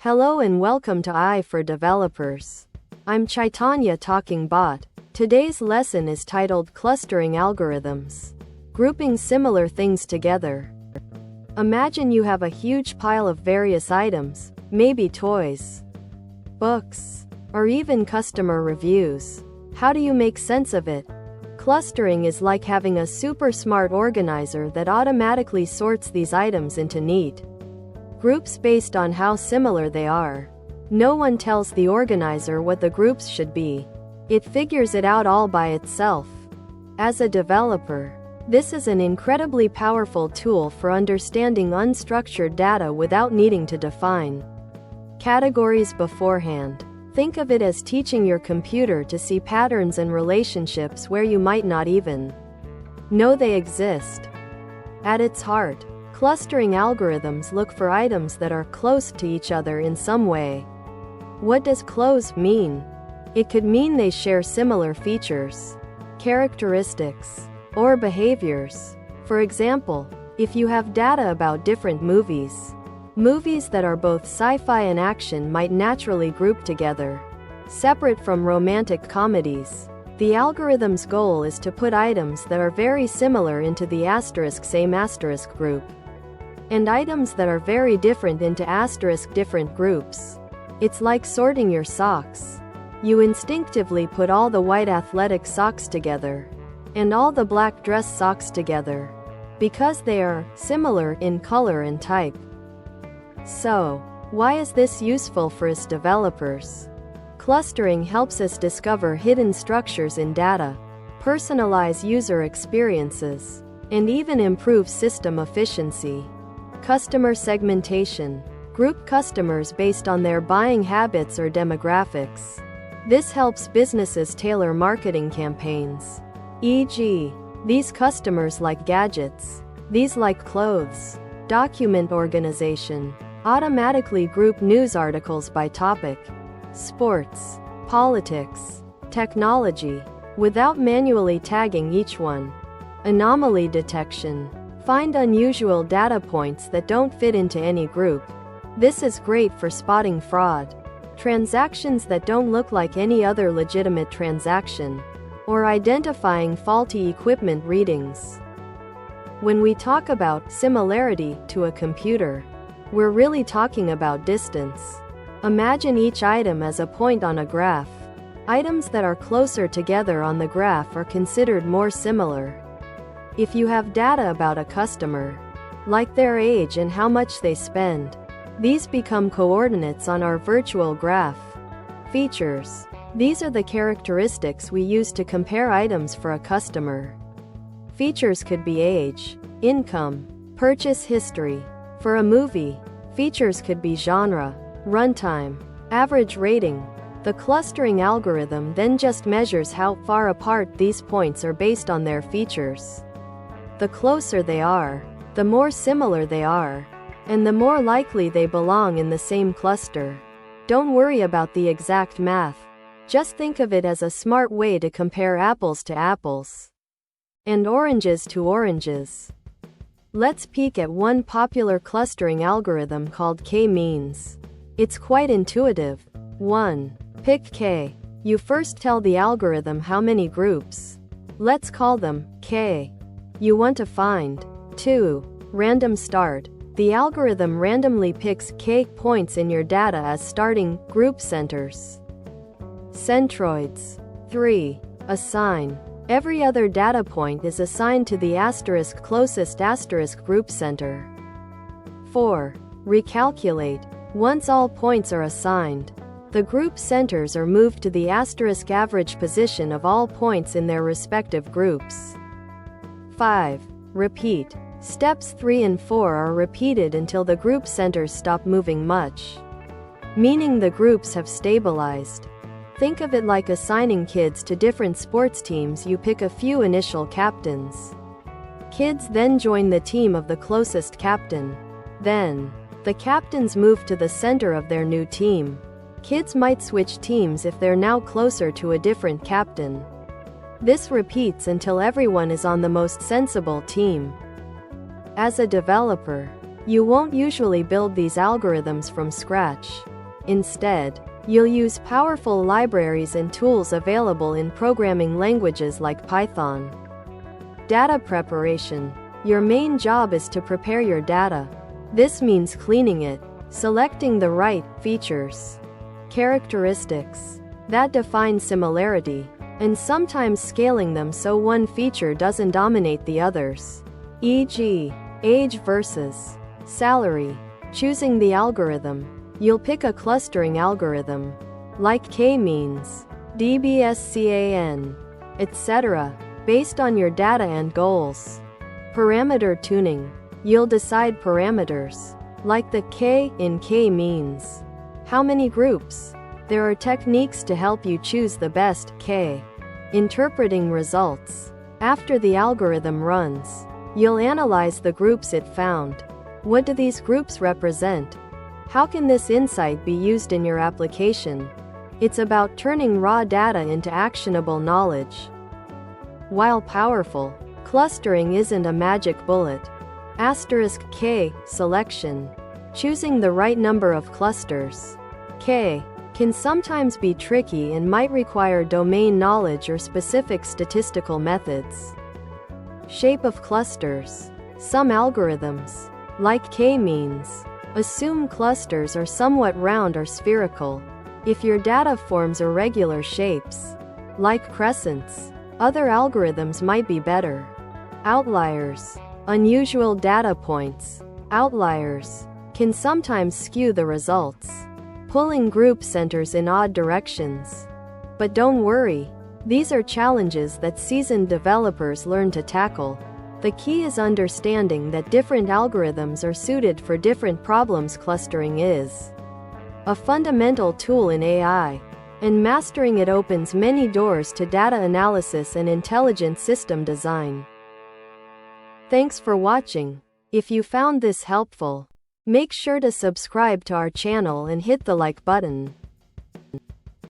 Hello and welcome to I for Developers. I'm Chaitanya talking bot. Today's lesson is titled Clustering Algorithms. Grouping similar things together. Imagine you have a huge pile of various items, maybe toys, books, or even customer reviews. How do you make sense of it? Clustering is like having a super smart organizer that automatically sorts these items into neat groups based on how similar they are. No one tells the organizer what the groups should be. It figures it out all by itself. As a developer, this is an incredibly powerful tool for understanding unstructured data without needing to define categories beforehand. Think of it as teaching your computer to see patterns and relationships where you might not even know they exist. At its heart, clustering algorithms look for items that are close to each other in some way. What does close mean? It could mean they share similar features, characteristics, or behaviors. For example, if you have data about different movies that are both sci-fi and action might naturally group together, separate from romantic comedies. The algorithm's goal is to put items that are very similar into the same group, and items that are very different into different groups. It's like sorting your socks. You instinctively put all the white athletic socks together, and all the black dress socks together, because they are similar in color and type. So, why is this useful for us developers? Clustering helps us discover hidden structures in data, personalize user experiences, and even improve system efficiency. Customer segmentation. Group customers based on their buying habits or demographics. This helps businesses tailor marketing campaigns. E.g., these customers like gadgets, these like clothes. Document organization. Automatically group news articles by topic, sports, politics, technology, without manually tagging each one. Anomaly detection. Find unusual data points that don't fit into any group. This is great for spotting fraud, transactions that don't look like any other legitimate transaction, or identifying faulty equipment readings. When we talk about similarity to a computer, we're really talking about distance. Imagine each item as a point on a graph. Items that are closer together on the graph are considered more similar. If you have data about a customer, like their age and how much they spend, these become coordinates on our virtual graph. Features. These are the characteristics we use to compare items for a customer. Features could be age, income, purchase history. For a movie, features could be genre, runtime, average rating. The clustering algorithm then just measures how far apart these points are based on their features. The closer they are, the more similar they are, and the more likely they belong in the same cluster. Don't worry about the exact math. Just think of it as a smart way to compare apples to apples and oranges to oranges. Let's peek at one popular clustering algorithm called K-means. It's quite intuitive. 1. Pick K. You first tell the algorithm how many groups, let's call them K, you want to find. 2. Random start. The algorithm randomly picks K points in your data as starting group centers. Centroids. 3. Assign. Every other data point is assigned to the closest group center. 4. Recalculate. Once all points are assigned, the group centers are moved to the average position of all points in their respective groups. 5. Repeat. Steps 3 and 4 are repeated until the group centers stop moving much, meaning the groups have stabilized. Think of it like assigning kids to different sports teams. You pick a few initial captains. Kids then join the team of the closest captain. Then, the captains move to the center of their new team. Kids might switch teams if they're now closer to a different captain. This repeats until everyone is on the most sensible team. As a developer, You won't usually build these algorithms from scratch. Instead, you'll use powerful libraries and tools available in programming languages like Python. Data preparation. Your main job is to prepare your data. This means cleaning it, selecting the right features, characteristics that define similarity, and sometimes scaling them so one feature doesn't dominate the others. E.g., age versus salary. Choosing the algorithm. You'll pick a clustering algorithm, like k-means, DBSCAN, etc., based on your data and goals. Parameter tuning. You'll decide parameters, like the k in k-means. How many groups? There are techniques to help you choose the best k. Interpreting results. After the algorithm runs, you'll analyze the groups it found. What do these groups represent? How can this insight be used in your application? It's about turning raw data into actionable knowledge. While powerful, clustering isn't a magic bullet. *k selection. Choosing the right number of clusters, k, can sometimes be tricky and might require domain knowledge or specific statistical methods. Shape of clusters. Some algorithms, like k-means, assume clusters are somewhat round or spherical. If your data forms irregular shapes, like crescents, other algorithms might be better. Outliers. Unusual data points. Outliers can sometimes skew the results, pulling group centers in odd directions. But don't worry, these are challenges that seasoned developers learn to tackle. The key is understanding that different algorithms are suited for different problems. Clustering is a fundamental tool in AI, and mastering it opens many doors to data analysis and intelligent system design. Thanks for watching. If you found this helpful, make sure to subscribe to our channel and hit the like button.